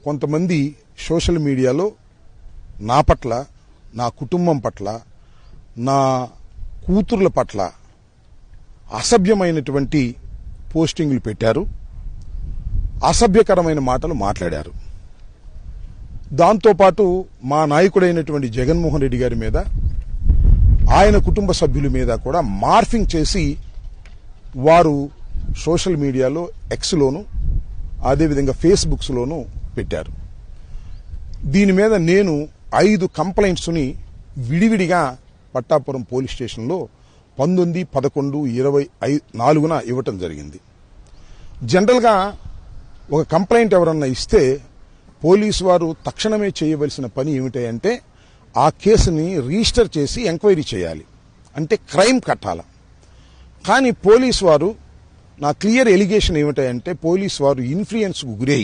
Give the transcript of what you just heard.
కొంతమంది సోషల్ మీడియాలో నా పట్ల, నా కుటుంబం పట్ల, నా కూతుర్ల పట్ల అసభ్యమైనటువంటి పోస్టింగ్లు పెట్టారు, అసభ్యకరమైన మాటలు మాట్లాడారు. దాంతోపాటు మా నాయకుడైనటువంటి జగన్మోహన్ రెడ్డి గారి మీద, ఆయన కుటుంబ సభ్యుల మీద కూడా మార్ఫింగ్ చేసి వారు సోషల్ మీడియాలో ఎక్స్లోను అదేవిధంగా ఫేస్బుక్స్లోనూ పెట్టారు. దీని మీద నేను 5 కంప్లైంట్స్ని విడివిడిగా పట్టాపురం పోలీస్ స్టేషన్లో 19/11/24 ఇవ్వటం జరిగింది. జనరల్గా ఒక కంప్లైంట్ ఎవరన్నా ఇస్తే పోలీసు వారు తక్షణమే చేయవలసిన పని ఏమిటంటే ఆ కేసుని రిజిస్టర్ చేసి ఎంక్వైరీ చేయాలి, అంటే క్రైమ్ కట్టాల. కానీ పోలీసు వారు, నా క్లియర్ ఎలిగేషన్ ఏమిటంటే పోలీసు వారు ఇన్ఫ్లుయెన్స్కు గురై